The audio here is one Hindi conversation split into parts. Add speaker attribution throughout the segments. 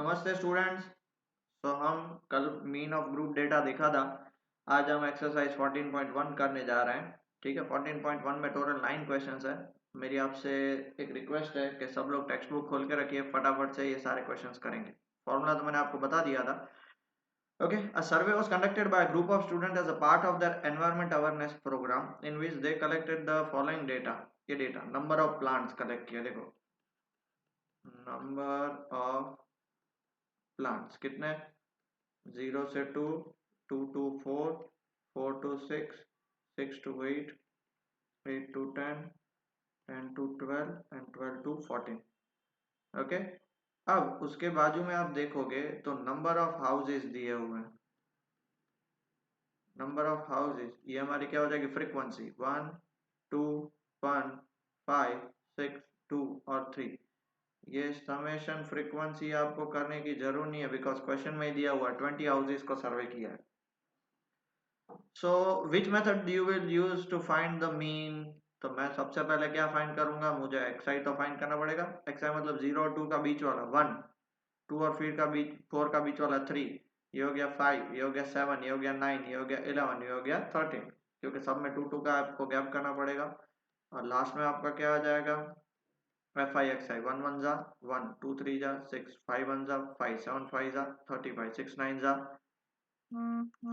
Speaker 1: नमस्ते स्टूडेंट्स। तो हम कल मीन ऑफ ग्रुप डेटा देखा था। आज हम एक्सरसाइज 14.1 करने जा रहे हैं। ठीक है, 14.1 में टोटल 9 क्वेश्चंस है। मेरी आपसे एक रिक्वेस्ट है कि सब लोग टेक्स्ट बुक खोल के रखिए, फटाफट से ये सारे क्वेश्चंस करेंगे। फॉर्मूला तो मैंने आपको बता दिया था। Okay, a survey was conducted by a group of student as a part of their environment awareness programme in which they collected the following data. ये data number of plants collect किया। देखो, नंबर ऑफ प्लांट्स कितने, 0 से 2, 2 to 4, 4 to 6, 6 to 8, 8 to 10, 10 to 12 and 12 to 14। Okay, अब उसके बाजू में आप देखोगे तो नंबर ऑफ हाउसेस दिए हुए हैं। नंबर ऑफ हाउसेस ये हमारी क्या हो जाएगी, फ्रीक्वेंसी 1 2 1 5 6 2 और 3। ये समेशन फ्रीक्वेंसी आपको करने की जरूरत नहीं है, बिकॉज क्वेश्चन में दिया हुआ 20 हाउसेस को सर्वे किया है। So which method you will use to find the mean? तो मैं सबसे पहले क्या फाइंड करूंगा, मुझे xi तो फाइंड करना पड़ेगा। xi मतलब 0 और 2 का बीच वाला 1, 2 और फिर का बीच 4 का बीच वाला 3, ये हो गया 5, ये हो गया 7, ये हो गया 9, ये हो गया 11, ये हो गया 13, क्योंकि सब में 2 2 का आपको गैप करना पड़ेगा। और लास्ट में आपका क्या आ जाएगा, fi xi 1 1 जा 1, 2 3 जा 6, 5 1 जा 5, 7 5 जा 35, 6 9 जा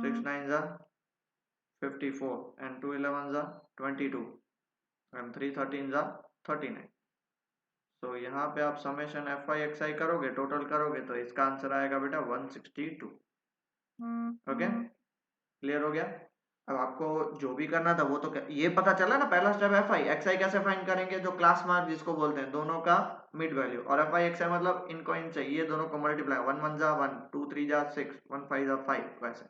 Speaker 1: 6 9 जा 54 and 2 11 are 22 and 3 13 are 39। तो यहाँ पे आप समेशन एफ आई एक्स आई करोगे, टोटल करोगे तो इसका आंसर आएगा बेटा 162। ओके, क्लियर हो गया। अब आपको जो भी करना था वो तो ये पता चला ना, पहला स्टेप एफ आई एक्स आई कैसे फाइंड करेंगे, जो क्लास मार्क जिसको बोलते हैं, दोनों का मिड वैल्यू, और एफ आई एक्स आई मतलब इनको इनसे ये दोनों को मल्टीप्लाई, 1 1 जा 1, 2 3 जा 6, 1 5 जा 5, वैसे।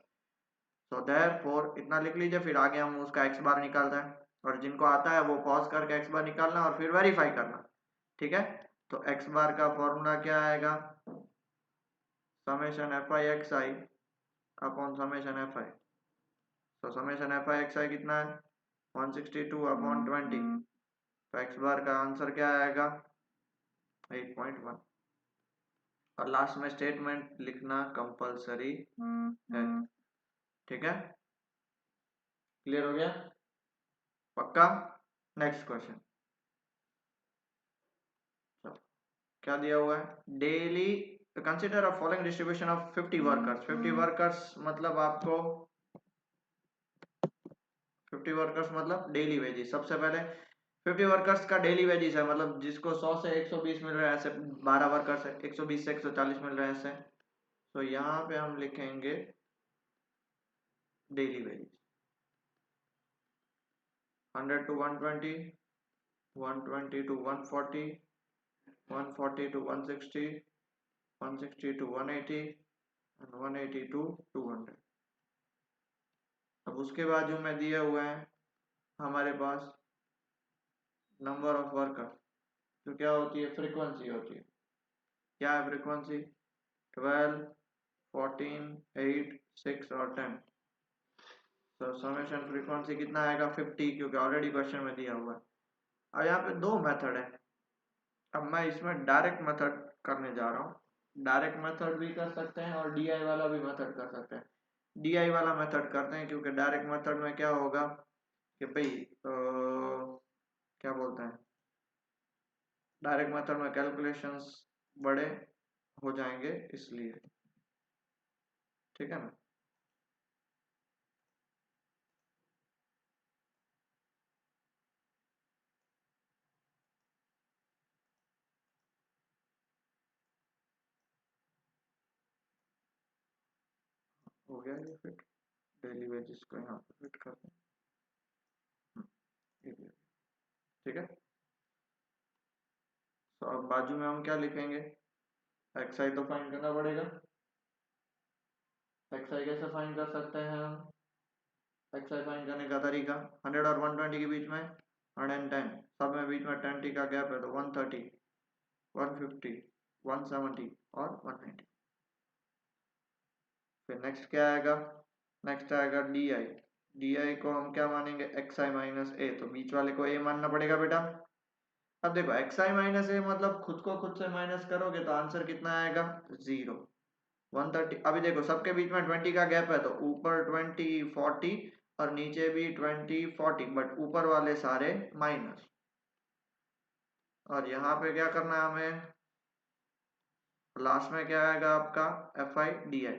Speaker 1: तो देयरफॉर इतना लिख लीजिए, फिर आगे हम उसका एक्स बार निकालते हैं, और जिनको आता है वो पॉज करके एक्स बार निकालना और फिर वेरीफाई करना। ठीक है, तो एक्स बार का फॉर्मूला क्या आएगा, summation F I X I upon summation F I. तो समेशन एफ आई एक्स आई कितना है, 162 अपॉन 20। तो एक्स बार का आंसर क्या आएगा, 8.1। और लास्ट में स्टेटमेंट लिखना कंपलसरी है। ठीक है, क्लियर हो गया, पक्का। नेक्स्ट क्वेश्चन क्या दिया हुआ है, daily consider a following distribution of 50 workers. 50 workers मतलब आपको 50 वर्कर्स मतलब डेली वेजेस। सबसे पहले 50 वर्कर्स का डेली वेजेस है, मतलब जिसको 100 से 120 मिल रहा है, ऐसे 12 वर्कर्स है, 120 से 140 मिल रहा है ऐसे। तो यहाँ पे हम लिखेंगे daily wages 100 to 120, 120 to 140, 140 to 160, 160 to 180 and 180 to 200। अब उसके बाजू में दिए हुए हैं हमारे पास नंबर ऑफ वर्कर, जो क्या होती है, फ्रीक्वेंसी होती है। क्या है फ्रीक्वेंसी, 12, 14, 8, 6 और 10। तो समेशन फ्रीक्वेंसी कितना आएगा, 50, क्योंकि ऑलरेडी क्वेश्चन में दिया हुआ है। अब यहाँ पे दो मेथड है, अब मैं इसमें डायरेक्ट मेथड करने जा रहा हूँ। डायरेक्ट मेथड भी कर सकते हैं और डीआई वाला भी मेथड कर सकते हैं। डीआई वाला मेथड करते हैं, क्योंकि डायरेक्ट मेथड में क्या होगा कि भाई क्या बोलते हैं, डायरेक्ट मेथड में कैलकुलेशंस बड़े हो जाएंगे, इसलिए। ठीक है ना, हो गया ये फिट, डेली वेजेस को यहाँ पे फिट करते हैं। ठीक है, तो अब बाजू में हम क्या लिखेंगे, एक्स आई तो फाइंड करना पड़ेगा। एक्स आई कैसे फाइंड कर सकते हैं हम, एक्स आई फाइंड करने का तरीका, 100 और 120 के बीच में 110, सब में बीच में 10 का गैप है, तो 130, 150, 170 और 190। फिर नेक्स्ट क्या आएगा, नेक्स्ट आएगा डी आई। डी आई को हम क्या मानेंगे, एक्स आई माइनस ए, तो बीच वाले को ए मानना पड़ेगा बेटा। अब देखो एक्स आई माइनस ए मतलब खुद को खुद से माइनस करोगे तो आंसर कितना आएगा 0। 130। अभी देखो सबके बीच में 20 का गैप है तो ऊपर 20 40 और नीचे भी 20 40, बट ऊपर वाले सारे माइनस। और यहाँ पे क्या करना है हमें, लास्ट में क्या आएगा आपका F I D I.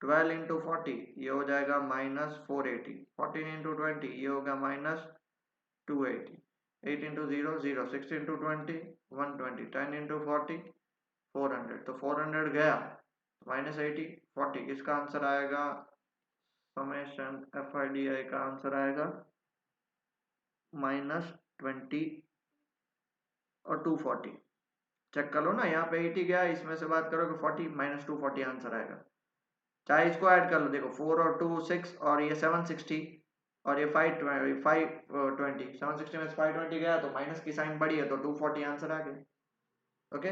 Speaker 1: 12 into 40 ये हो जाएगा -480। 14 इंटू 20 ये होगा -280। 8 इंटू 0 0। 6 इंटू 20 120। 10 इंटू 40 400। तो 400 गया -80 40। किसका आंसर आएगा, समेशन एफ आई डी आई का आंसर आएगा -20 और 240। चेक कर लो ना, यहाँ पे 80 गया, इसमें से बात करोगे 40 -240 आंसर आएगा। चाहे इसको ऐड कर लो, देखो 4 और 2 6 और ये 760 और ये 520 760 में से 520 गया तो माइनस की साइन बड़ी है तो 240 आंसर आ गया। ओके,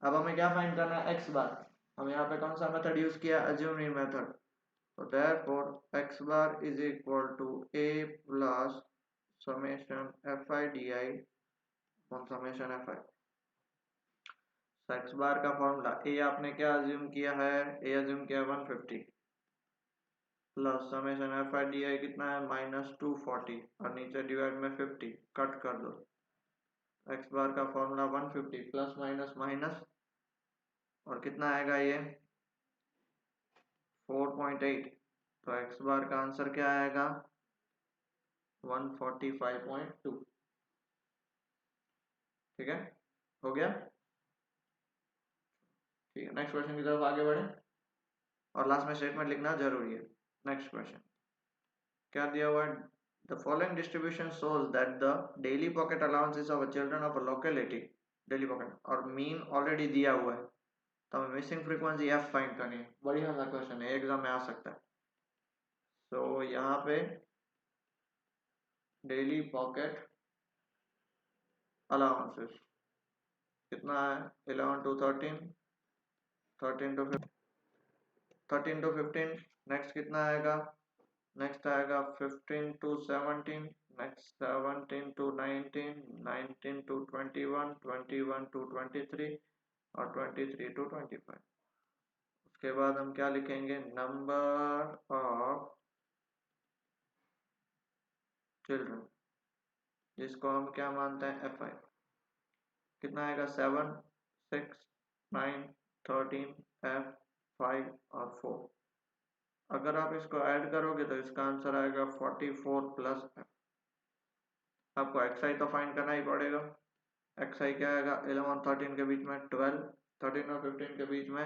Speaker 1: अब हमें क्या फाइंड करना है, एक्स बार। हम यहाँ पे कौन सा मेथड यूज किया, अज्यूमिंग मेथड। तो therefore x bar is equal to a plus summation fi di on summation fi। x bar का फॉर्मूला, a आपने क्या अज्यूम किया है, a अज्यूम किया 150 प्लस समेशन fi di कितना है -240 और नीचे डिवाइड में 50 कट कर दो। x बार का फॉर्मूला 150 प्लस माइनस माइनस और कितना आएगा ये 4.8। तो x बार का आंसर क्या आएगा 145.2। ठीक है, हो गया। ठीक है, नेक्स्ट क्वेश्चन की तरफ आगे बढ़े और लास्ट में स्टेटमेंट लिखना जरूरी है। नेक्स्ट क्वेश्चन क्या दिया हुआ है, the following distribution shows that the daily pocket allowances of children of a locality, daily pocket और मीन ऑलरेडी दिया हुआ है तो हमें मिसिंग फ्रीक्वेंसी एफ फाइंड करनी है। बढ़िया सा क्वेश्चन है, एग्जाम में आ सकता है। तो यहाँ पे डेली पॉकेट अलाउंसेस कितना है 11 to 13, 13 to 15। नेक्स्ट कितना आएगा, नेक्स्ट आएगा 15 to 17, next 17 to 19, 19 to 21, 21 to 23 और 23 to 25। उसके बाद हम क्या लिखेंगे, नंबर ऑफ चिल्ड्रन जिसको हम क्या मानते हैं एफ आई। कितना आएगा 7 6 9 13 एफ 5 और 4। अगर आप इसको ऐड करोगे तो इसका आंसर आएगा 44 प्लस एफ। आपको एक्स आई तो फाइंड करना ही पड़ेगा। एक्स आई क्या आएगा 11 और 13 के बीच में 12, 13 और 15 के बीच में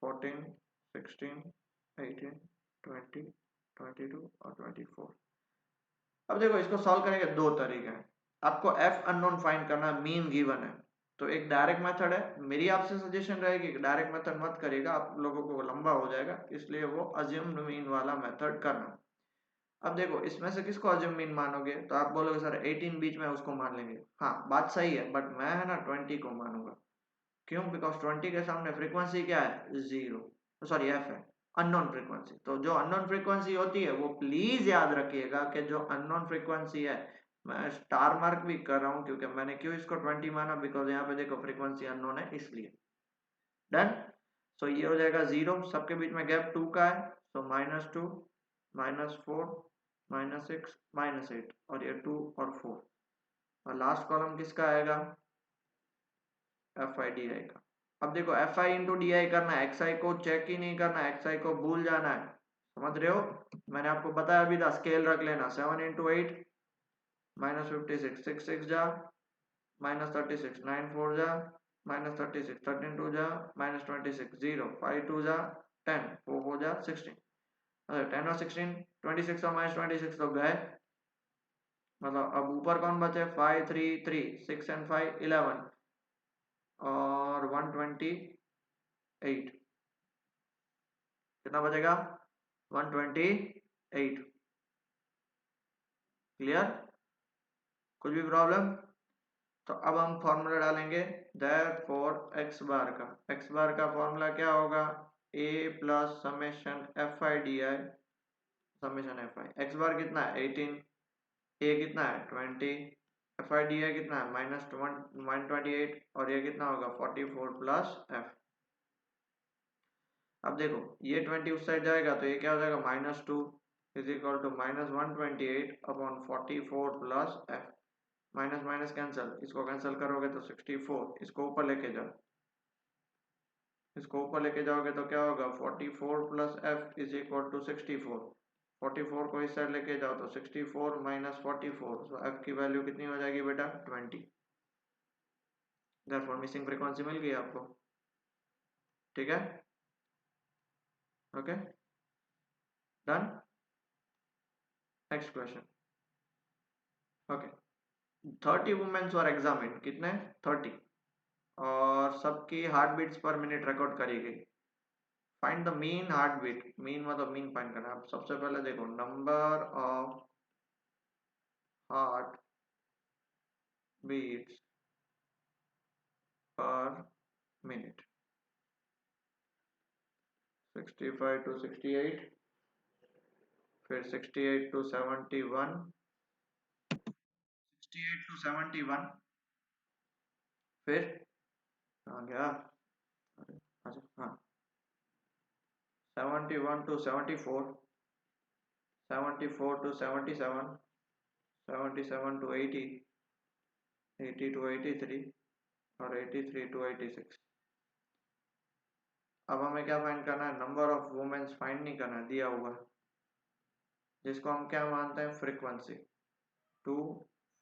Speaker 1: 14 16 18 20 22 और 24। अब देखो इसको सॉल्व करेंगे दो तरीके हैं। आपको एफ अननोन फाइंड करना, मीन गिवन है तो एक डायरेक्ट मेथड है। मेरी आपसे सजेशन रहेगी कि डायरेक्ट मेथड मत करिएगा, आप लोगों को लंबा हो जाएगा, इसलिए वो अज्यूम्ड मीन वाला मेथड करना। अब देखो इसमें से किसको अज्यूम मीन मानोगे, तो आप बोलोगे सर 18 बीच में उसको मान लेंगे। हाँ बात सही है, बट मैं है ना 20 को मानूंगा। क्यों, बिकॉज 20 के सामने फ्रीक्वेंसी क्या है 0, सॉरी एफ है, अननोन फ्रीक्वेंसी। तो जो अननोन फ्रीक्वेंसी होती है वो प्लीज याद रखिएगा कि जो अननोन फ्रीक्वेंसी है, मैं स्टार मार्क भी कर रहा हूँ क्योंकि मैंने क्यों इसको 20 माना, बिकॉज यहाँ पे देखो फ्रीक्वेंसी अननोन है इसलिए। डन। सो ये हो जाएगा 0, सबके बीच में गैप 2 का है, सो -2 -4 -6 -8 और ये 2 और 4 और लास्ट कॉलम किसका आएगा एफ आई डी आई का। अब देखो F I into D I करना है, एक्स आई को चेक ही नहीं करना, एक्स आई को भूल जाना है। समझ रहे हो, मैंने आपको बताया अभी था, स्केल रख लेना। 7 इंटू 8 -56, 6 6 जा -36, 9 4 जा -36, 13 2 जा -26, 0 5 2 जा 10, 4 4 जा 16। अरे 10 और 16, 26 और -26 तो गए, मतलब अब ऊपर कौन बचे 5 3 3 6 एंड 5 11 और 128। कितना बचेगा 128। क्लियर, कुछ भी प्रॉब्लम। तो अब हम फॉर्मूला डालेंगे देयरफॉर एक्स बार का फॉर्मूला क्या होगा a plus summation F I D I, summation F I. X bar कितना है 18, a कितना है 20, एफ आई डी आई कितना है -128 और ये कितना होगा 44 प्लस एफ। अब देखो ये 20 उस साइड जाएगा तो ये क्या हो जाएगा -2 is equal to -128 upon 44 plus F. Minus minus cancel, इसको कैंसिल करोगे तो 64, इसको ऊपर लेके जाओ, इसको ऊपर लेके जाओगे तो क्या होगा 44 plus F is equal to 64। 44 को इस साइड लेके जाओ तो 64 माइनस 44, तो एफ की वैल्यू कितनी हो जाएगी बेटा 20। देयरफॉर मिसिंग फ्रीक्वेंसी मिल गई आपको, ठीक है, okay done. Next question, okay 30 women's were examine, कितने 30, और सबकी heart beats per minute record करी गई। Find the mean heart beat, mean मतलब मीन फाइंड करना है। सबसे पहले देखो number of heart beats per minute, 65 to 68, फिर 68 to 71, 68 to 71, फिर आ गया, अच्छा हाँ 71 to 74, 74 to 77, 77 to 80, 80 to 83 और 83 to 86। अब हमें क्या फाइंड करना है, नंबर ऑफ वुमेन्स फाइंड नहीं करना, दिया हुआ जिसको हम क्या मानते हैं फ्रीक्वेंसी, 2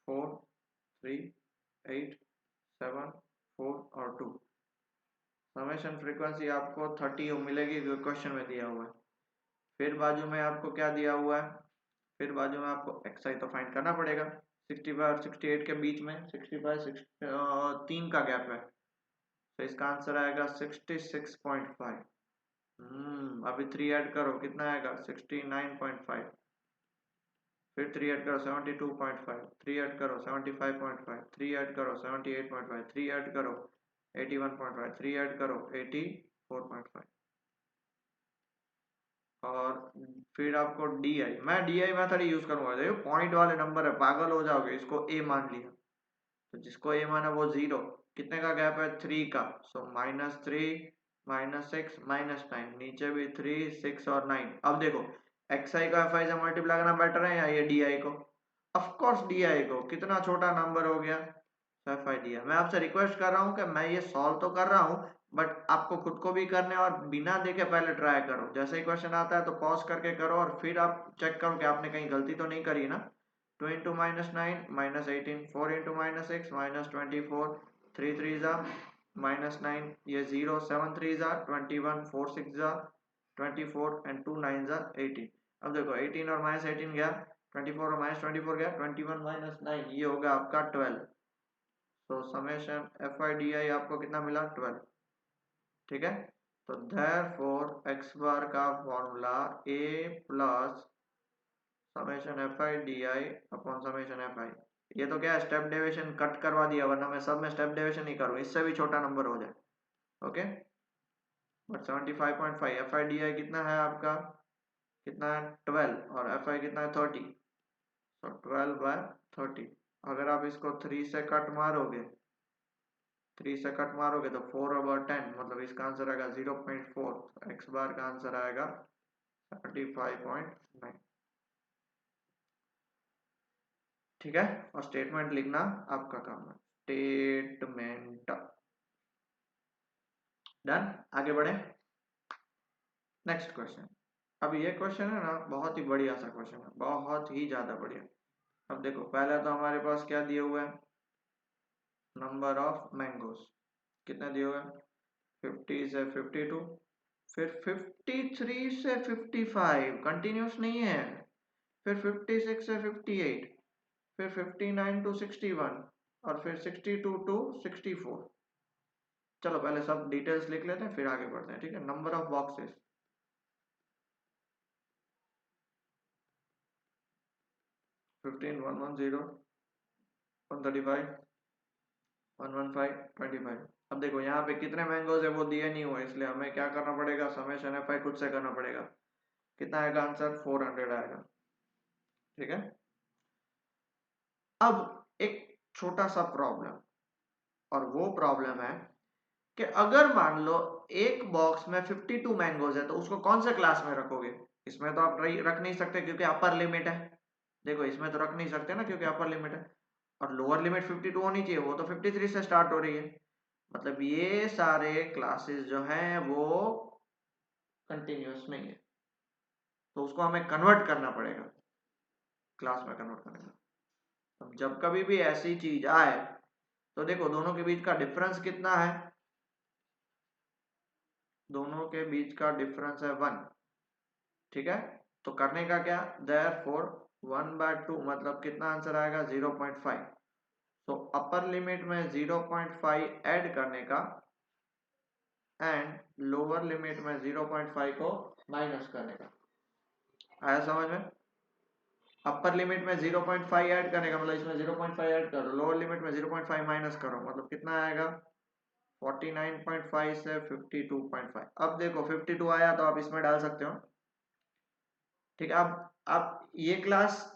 Speaker 1: 4 3 8 7 4 और 2। समेशन फ्रीक्वेंसी आपको 30 मिलेगी जो क्वेश्चन में दिया हुआ है। फिर बाजू में आपको क्या दिया हुआ है, फिर बाजू में आपको एक्सआई तो फाइंड करना पड़ेगा। 65 और 68 के बीच में 65 3 का गैप है, तो इसका आंसर आएगा 66.5। अभी 3 ऐड करो कितना आएगा 69.5, फिर 3 ऐड करो 72.5, 3 ऐड करो 75.5, 3 ऐड करो 78.5, 3 ऐड करो 81.5, 3 ऐड करो 84.5, और फिर आपको डी आई, मैं डी आई मेथड यूज करूंगा। देखो पॉइंट वाले नंबर है, पागल हो जाओगे, इसको ए मान लिया तो जिसको ए माना वो 0, कितने का गैप है 3 का, सो -3 -6 -9, नीचे भी 3 6 और 9। अब देखो एक्सआई को एफआई से मल्टीप्लाई करना बेटर है या ये डी आई को, ऑफ कोर्स डी आई को, कितना छोटा नंबर हो गया एफ आई डी आई। मैं आपसे रिक्वेस्ट कर रहा हूँ कि मैं ये सॉल्व तो कर रहा हूँ बट आपको खुद को भी करने और बिना देखे पहले ट्राई करो। जैसे ही क्वेश्चन आता है तो पॉज करके करो और फिर आप चेक करो कि आपने कहीं गलती तो नहीं करी ना। 2 into -9 -18, 4 into -6 -24, 3 3 -9, ये 0, 7 3 21, 4 6 24 and 2 9 18। अब देखो 18 और -18 गया, 24 और -24 गया, 21 -9 ये होगा आपका 12। तो समेशन एफ आई डी आई आपको कितना मिला 12, ठीक है। तो देयरफॉर एक्स बार का formula A plus summation F I D I upon summation F आई। ये तो क्या स्टेप डेविएशन कट करवा दिया, वरना मैं सब में स्टेप डेविएशन नहीं करूँ, इससे भी छोटा नंबर हो जाए, okay. But 75.5 F I D I कितना है आपका, कितना है 12 और एफ आई कितना है 30, तो 12/30। अगर आप इसको 3 से कट मारोगे, 3 से कट मारोगे तो 4/10, मतलब इसका आंसर आएगा 0.4। एक्स बार का आंसर आएगा 75.9, ठीक है। और स्टेटमेंट लिखना आपका काम है, स्टेटमेंट डन। आगे बढ़े, नेक्स्ट क्वेश्चन। अब ये क्वेश्चन है ना बहुत ही बढ़िया सा क्वेश्चन है, बहुत ही ज्यादा बढ़िया। अब देखो पहले तो हमारे पास क्या दिए हुए हैं, नंबर ऑफ मैंगोस कितने दिए हुए हैं 50 से 52, फिर 53 से 55 कंटिन्यूस नहीं है, फिर 56 से 58, फिर 59 टू 61 और फिर 62 टू 64। चलो पहले सब डिटेल्स लिख लेते हैं फिर आगे बढ़ते हैं, ठीक है। Number of boxes 15 110 135 115 25। अब देखो यहाँ पे कितने मैंगोज है वो दिए नहीं हुए, इसलिए हमें क्या करना पड़ेगा समेशन एफ आई खुद से करना पड़ेगा। कितना आएगा आंसर 400 आएगा, ठीक है। अब एक छोटा सा प्रॉब्लम, और वो प्रॉब्लम है कि अगर मान लो एक बॉक्स में 52 मैंगोज है तो उसको कौन से क्लास में रखोगे? इसमें तो आप रख नहीं सकते क्योंकि अपर लिमिट है। देखो इसमें तो रख नहीं सकते ना क्योंकि अपर लिमिट है, और लोअर लिमिट 52 होनी चाहिए, वो तो 53 से स्टार्ट हो रही है। मतलब ये सारे क्लासेस जो हैं वो कंटिन्यूअस नहीं है, तो उसको हमें कन्वर्ट करना पड़ेगा, क्लास में कन्वर्ट करने का। अब जब कभी भी ऐसी चीज आए तो देखो दोनों के बीच का डिफरेंस कितना है, दोनों के बीच का डिफरेंस है 1, ठीक है। तो करने का क्या, देयरफॉर 1/2 मतलब कितना आंसर आएगा 0.5। तो अपर लिमिट में 0.5 ऐड करने का एंड लोअर लिमिट में 0.5 को माइनस करने का। आया समझ में? अपर लिमिट में 0.5 ऐड करने का मतलब इसमें 0.5 ऐड करो, लोअर लिमिट में 0.5 माइनस करो, मतलब कितना आएगा 49.5 से 52.5। अब देखो 52 आया तो आप इसमें डाल सकते हो, ठीक है। अब ये क्लास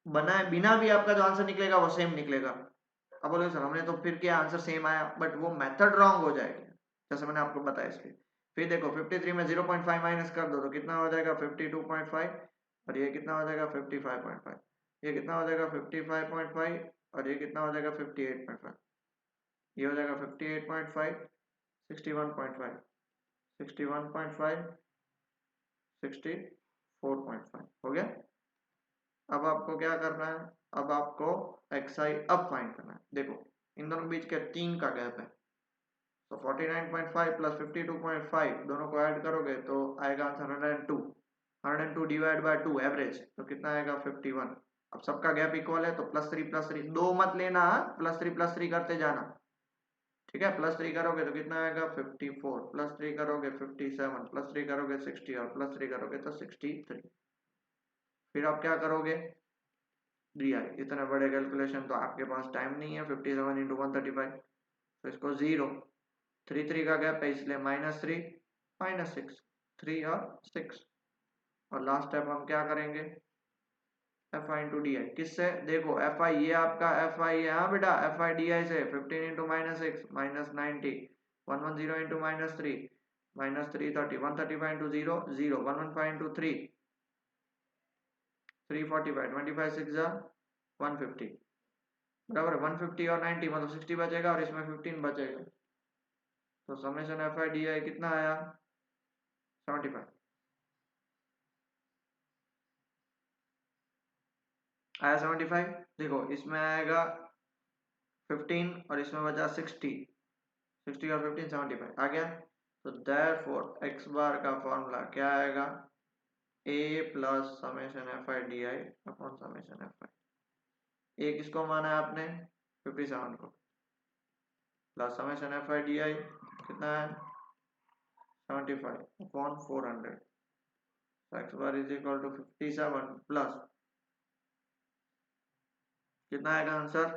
Speaker 1: बनाए बिना भी आपका जो आंसर निकलेगा वो सेम निकलेगा। अब बोले सर हमने तो फिर क्या आंसर सेम आया, बट वो मेथड रॉन्ग हो जाएगी, जैसे मैंने आपको बताया इसलिए। फिर देखो 53 में 0.5 माइनस कर दो तो कितना हो जाएगा 52.5, और ये कितना हो जाएगा 55.5, ये कितना हो जाएगा 55.5, और ये कितना हो जाएगा 58.5, ये हो जाएगा 58.5, 61.5, 61.5, 64.5 हो गया। अब आपको क्या करना है, अब आपको xi अब फाइंड करना है। देखो इन दोनों बीच के 3 का गैप है, तो 49.5 प्लस 52.5 दोनों को ऐड करोगे तो आएगा आंसर 102। 102 डिवाइड बाय 2 एवरेज, तो कितना आएगा 51। अब सबका गैप इक्वल है तो +3 दो मत लेना, +3 करते जाना, ठीक है। +3 करोगे तो कितना आएगा 54, +3 करोगे 57, +3 करोगे 60, और +3 करोगे तो 63। फिर आप क्या करोगे, दिया इतने बड़े कैलकुलेशन तो आपके पास टाइम नहीं है, 57 इंटू 135, तो इसको 0, 3 का गैप है इसलिए -3 -6, 3 और 6। और लास्ट स्टेप हम क्या करेंगे, F I into D I, किससे, देखो एफ आई ये आपका एफ आई है, हाँ बेटा एफ आई डी आई से 15 इंटू -6 -90, 110 इंटू -3 -330, 135 इंटू 0 0, 115 इंटू 3 345, 25 6 150, बराबर 150 और 90 मतलब 60 बचेगा और इसमें 15 बचेगा, तो summation F I D I कितना आया 75। आया 75। देखो इसमें आएगा 15 और इसमें बचा 60, 60 और 15 75 आ गया। तो देयरफॉर एक्स बार का फॉर्मूला क्या आएगा, a plus summation F I D I upon summation F I. A किसको माना है आपने 57 को, plus summation F I D I कितना है 75 upon 400, X bar is equal to 57 plus कितना आएगा आंसर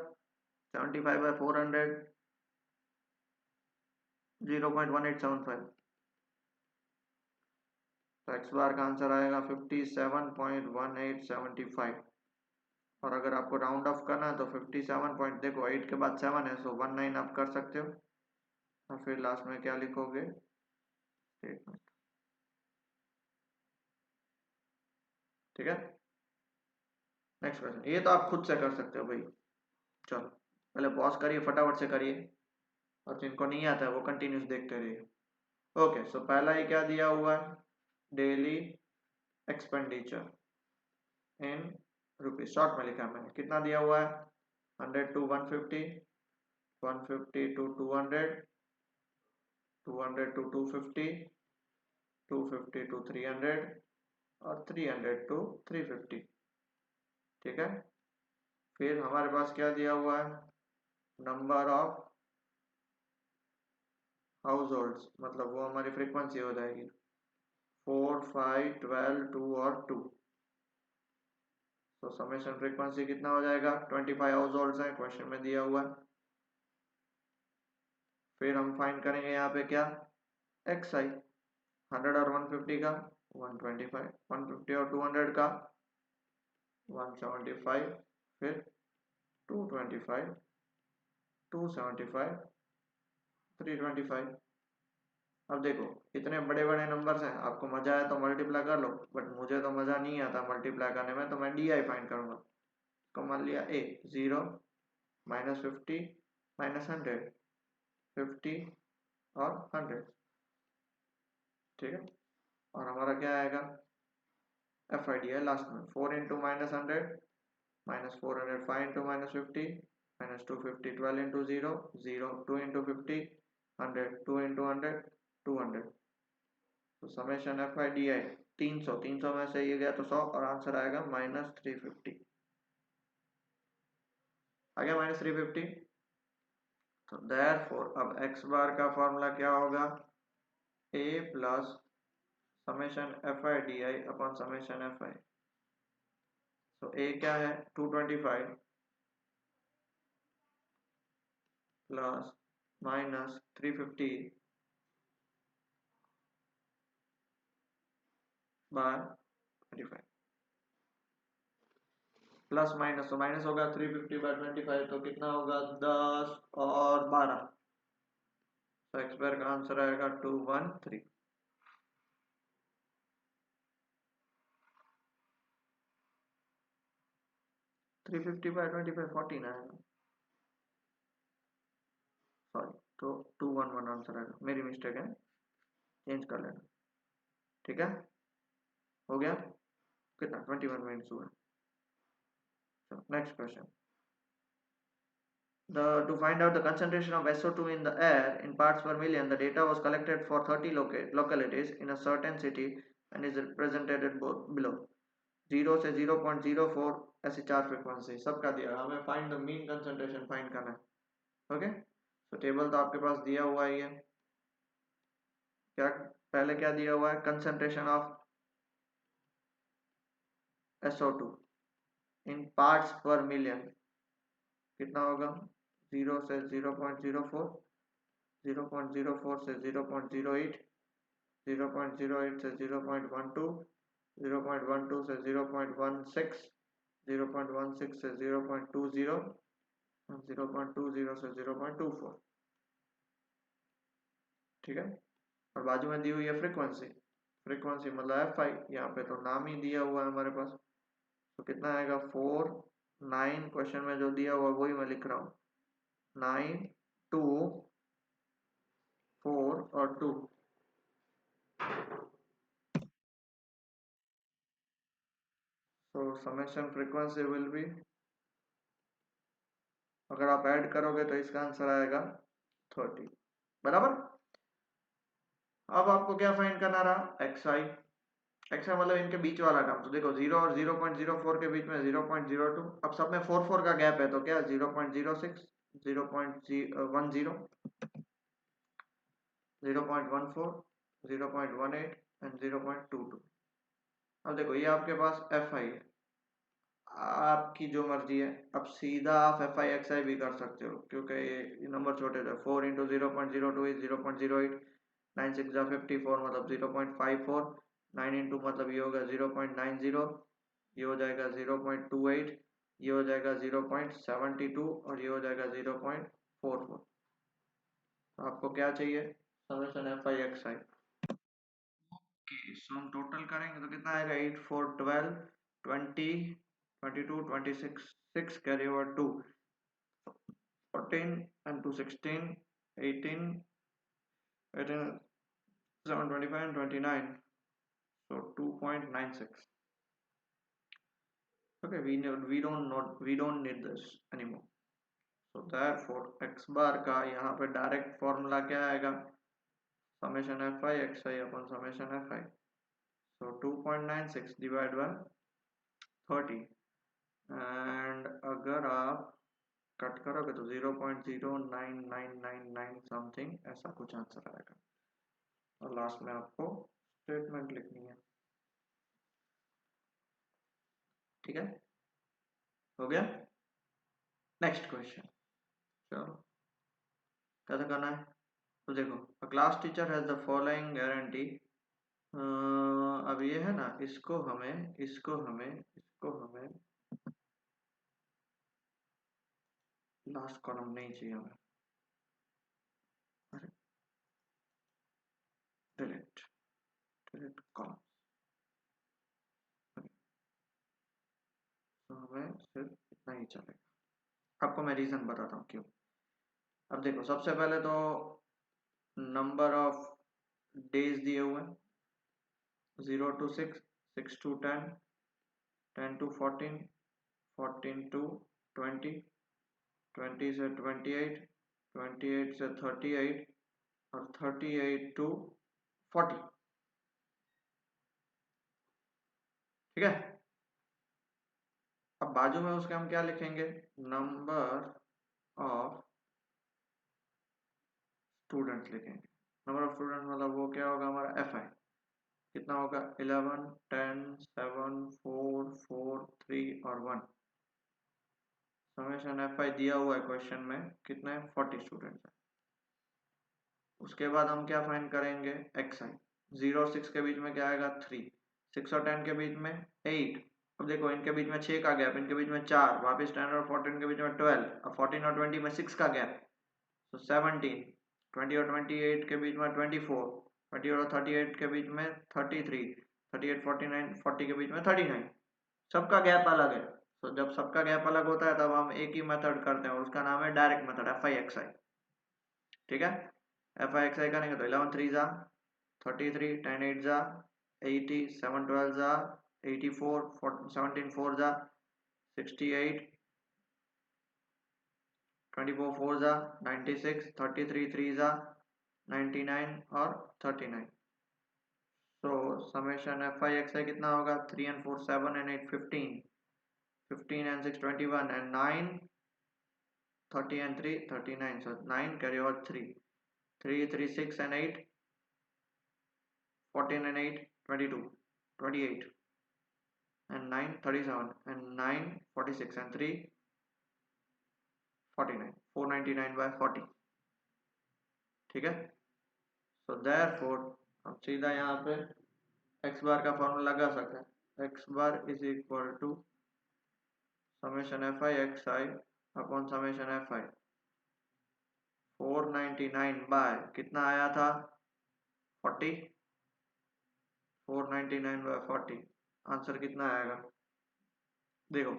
Speaker 1: 75 बाय 400 0.1875, तो एक्स बार का आंसर आएगा 57.1875। और अगर आपको राउंड ऑफ करना है तो 57 पॉइंट, देखो 8 के बाद 7 है सो 19 आप कर सकते हो, और फिर लास्ट में क्या लिखोगे स्टेटमेंट, ठीक है। नेक्स्ट क्वेश्चन, ये तो आप खुद से कर सकते हो भाई, चलो पहले पॉज करिए फटाफट से करिए, और जिनको नहीं आता है वो कंटिन्यूस देखते रहिए। ओके सो पहला ही क्या दिया हुआ है, daily expenditure in rupees, short में लिखा है मैंने, कितना दिया हुआ है 100 to 150, 150 to 200, 200 to 250, 250 to 300, और 300 to 350, ठीक है। फिर हमारे पास क्या दिया हुआ है, नंबर ऑफ हाउस होल्ड्स, मतलब वो हमारी फ्रीक्वेंसी हो जाएगी 4 5 12 2 और 2, तो समेशन फ्रीक्वेंसी कितना हो जाएगा 25 हाउस होल्ड्स है क्वेश्चन में दिया हुआ है। फिर हम फाइंड करेंगे यहाँ पे क्या एक्स आई, 100 और 150 का 125, 150 और 200 का 175, फिर 225, 275, 325। अब देखो इतने बड़े बड़े नंबर्स हैं, आपको मजा आया तो मल्टीप्लाई कर लो, बट मुझे तो मजा नहीं आता मल्टीप्लाई करने में, तो मैं डी आई फाइंड करूंगा। तो मान लिया ए 0 -50 -100, 50 और 100, ठीक है। और हमारा क्या आएगा, एफ आई डी है लास्ट में, 4 into -100 -400, 5 into -50 -250, 12 into 0 0, 2 into 50 100, 2 into 100 200। तो समेशन एफ आई डी आई 300, 300 में से ये गया तो 100, और आंसर आएगा -350। आ गया -350। तो देयरफॉर अब एक्स बार का फॉर्मूला क्या होगा, A plus summation F I D I upon summation F I. तो ए क्या है 225 प्लस -350 बाय 25, प्लस माइनस, तो माइनस होगा 350 बाय 25, तो कितना होगा 10 और 12। तो एक्स बार का आंसर आएगा 213। 350 बाय 25 14 आएगा, सॉरी, तो 211 आंसर आएगा, मेरी मिस्टेक है, चेंज कर लेना, ठीक है। हो गया कितना 21 मिनट्स हुआ। Next question, to find out the concentration of SO2 in the air in parts per million, the data was collected for 30 localities in a certain city and is represented below। 0 से 0.04 ऐसी 4 फ्रीक्वेंसी सबका दिया, हमें find the mean concentration find करना है। ओके, तो टेबल तो आपके पास दिया हुआ ही है, क्या पहले क्या दिया हुआ है, concentration of SO2 in parts पर मिलियन कितना होगा, 0 से 0.04, 0.04 से 0.08, 0.08 से 0.12, 0.12 से 0.16, 0.16 से 0.20, 0.20 से 0.24, ठीक है। और बाजू में दी हुई है फ्रीक्वेंसी, फ्रीक्वेंसी मतलब एफ आई, यहाँ पे तो नाम ही दिया हुआ है हमारे पास। तो कितना आएगा 4 9, क्वेश्चन में जो दिया हुआ वही मैं लिख रहा हूँ, 9 2 4 और 2। तो समेशन फ्रीक्वेंसी विल बी, अगर आप ऐड करोगे तो इसका आंसर आएगा 30, बराबर। अब आपको क्या फाइंड करना रहा, एक्स आई। एक्स आई मतलब इनके बीच वाला टर्म, तो देखो 0 और 0.04 के बीच में 0.02, अब सब में 4 का गैप है, तो क्या 0.06, 0.10, 0.14, 0.18 एंड 0.22। अब देखो ये आपके पास एफ आई है, आपकी जो मर्जी है, अब सीधा आप एफ आई एक्स आई भी कर सकते हो, क्योंकि ये नंबर छोटे थे। 4 इंटू 0.02 इज 0.08, 9 6 जा 54 मतलब 0.54, 9 इंटू मतलब ये होगा 0.90, ये हो जाएगा 0.28, ये हो जाएगा 0.72 और ये हो जाएगा 0.44। तो आपको क्या चाहिए, समेशन एफ आई एक्स आई। सो हम टोटल करेंगे तो कितना आएगा, 8 4 12 20 22 26, 6 carry over 2, 14 and 2 16, 18, 18 7 25 and 29, so 2.96। okay, we don't need this anymore, so therefore x bar का यहाँ पे डायरेक्ट फॉर्मूला क्या आएगा, summation F I X I upon summation F I. so 2.96 divide by 30, and अगर आप कट करोगे तो 0.09999 समथिंग ऐसा कुछ आंसर आएगा, और लास्ट में आपको स्टेटमेंट लिखनी है, ठीक है। हो गया, नेक्स्ट क्वेश्चन। चलो कैसे करना है, तो देखो, अ class teacher has the following guarantee. अब ये है ना, इसको हमें लास्ट कॉलम नहीं चाहिए हमें, अरे डिलीट, डिलीट कॉलम। तो हमें सिर्फ इतना ही चलेगा। आपको मैं रीजन बताता हूँ क्यों। अब देखो सबसे पहले तो नंबर ऑफ डेज दिए हुए हैं, 0 to 6, 6 to 10, 10 to 14, 14 to 20, 20 से 28, 28 से 38 और 38 to 40। ठीक है, अब बाजू में उसके हम क्या लिखेंगे, नंबर ऑफ स्टूडेंट्स लिखेंगे। नंबर ऑफ स्टूडेंट मतलब वो क्या होगा हमारा एफ आई, कितना होगा 11, 10, 7, 4, 4, 3 और 1। समेशन एफ आई दिया हुआ है क्वेश्चन में, कितने 40 स्टूडेंट्स है। उसके बाद हम क्या फाइंड करेंगे, एक्स आई। 0 और 6 के बीच में क्या आएगा 3, 6 और 10 के बीच में 8। अब देखो इनके बीच में 6 का गैप, इनके बीच में 4, वापस 10 और 14 के बीच में 12, अब 14 और 20 में 6 का गैप, तो 17। 20 और 28 के बीच में 24, 20 और 38 के बीच में 33, 38, 49, 40 के बीच में 39। सबका गैप अलग है। तो जब सबका गैप अलग होता है तब हम एक ही मेथड करते हैं, उसका नाम है direct method, F I X I. ठीक है, एफ आई एक्स आई करेंगे तो 11 3 जा 33, 10 8 जा 80, 7 12 जा 84, 17 4 जा 68, 24 4 जा 96, 33 3 जा 99 और 39। तो समेशन एफ आई एक्स आई कितना होगा, 3 and 4 7 and 8 15, 15 and 6 21 and 9 30 and 3 39, so 9 carry over 3, 3 3 6 and 8 14 and 8 22 28 and 9 37 and 9 46 and 3 49, 499 by 40। ठीक है, सो देयरफॉर हम सीधा यहाँ पे एक्स बार का फॉर्मूला लगा सकते हैं, X bar is equal to summation F I X I upon summation F I. 499 by कितना आया था 40, 499 बाय 40, आंसर कितना आएगा देखो,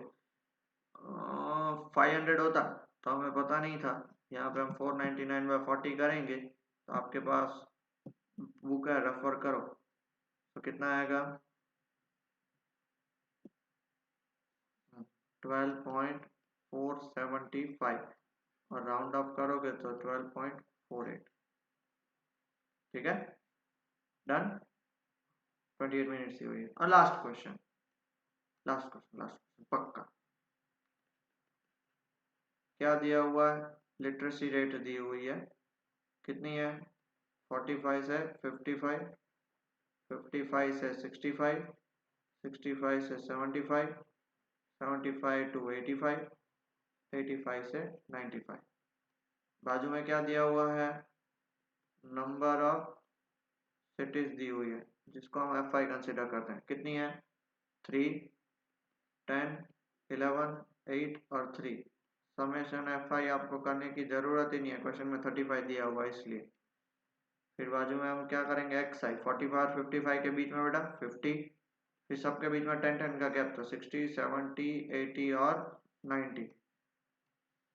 Speaker 1: 500 होता तो हमें पता नहीं था, यहाँ पे हम 499 बाय 40 करेंगे तो आपके पास बुक है रेफर करो, तो कितना आएगा 12.475 और राउंड ऑफ करोगे तो 12.48। ठीक है, डन। 28 मिनट्स ही हुई है। और last question, last question, last question पक्का। क्या दिया हुआ है, लिटरेसी रेट दी हुई है, कितनी है 45 से 55, 55 से 65, 65 से 75, 75 to 85, 85 से 95। बाजू में क्या दिया हुआ है, नंबर ऑफ सिटीज दी हुई है जिसको हम एफ आई कंसिडर करते हैं, कितनी है 3, 10, 11, 8 और 3। समेशन एफ आई आपको करने की जरूरत ही नहीं है, क्वेश्चन में 35 दिया हुआ है इसलिए। फिर बाजू में हम क्या करेंगे, एक्स आई 45 और 55 के बीच में बेटा 50, फिर सबके बीच में 10 10 का गैप, तो 60, 70, 80 और 90।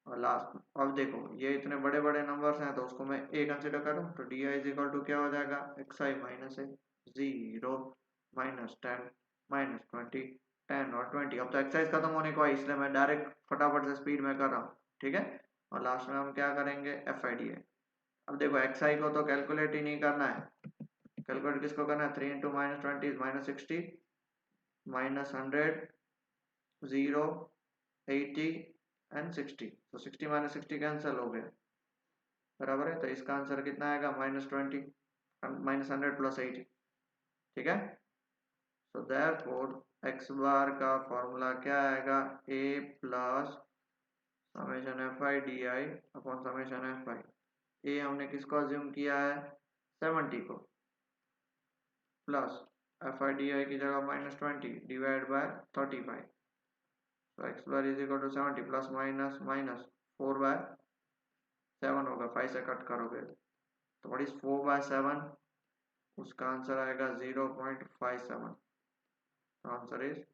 Speaker 1: और लास्ट, अब देखो ये इतने बड़े बड़े नंबर्स हैं तो उसको मैं ए कंसिडर करूँ तो D I is equal to क्या हो जाएगा, X I minus A 0 minus 10 minus 20, 10 और 20। अब तो एक्सरसाइज खत्म होने को है इसलिए मैं डायरेक्ट फटाफट से स्पीड में कर रहा हूँ। ठीक है, और लास्ट में हम क्या करेंगे, एफ आई डी ए। अब देखो एक्स आई को तो कैलकुलेट ही नहीं करना है, कैलकुलेट किसको करना है, 3 into minus 20 minus 60 minus 100 0 80 and 60, तो 60 माइनस 60 कैंसिल हो गया, बराबर है, तो इसका आंसर कितना आएगा -20 माइनस 100 प्लस 80। ठीक है, सो देयरफॉर एक्स बार का फॉर्मूला क्या आएगा, A plus summation F I D I upon summation F I. A हमने किसको अज्यूम किया है 70 को, plus F I D I की जगह -20 डिवाइड बाय 35, तो X bar is equal to 70 plus minus minus 4/7 होगा, 5 से कट करोगे तो व्हाट इज 4/7, उसका आंसर आएगा 0.57, आंसर इज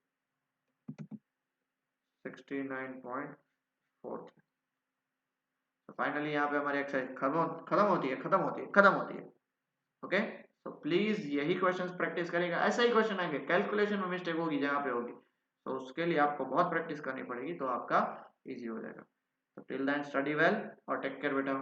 Speaker 1: 69.43। तो फाइनली यहाँ पे हमारी एक्सरसाइज खत्म होती है। ओके, तो प्लीज यही क्वेश्चंस प्रैक्टिस करेगा, ऐसा ही क्वेश्चन आएंगे, कैलकुलेशन में मिस्टेक होगी जहाँ पे होगी, तो उसके लिए आपको बहुत प्रैक्टिस करनी पड़ेगी, तो आपका इजी हो जाएगा। तो टिल देन स्टडी वेल और टेक केयर बेटा।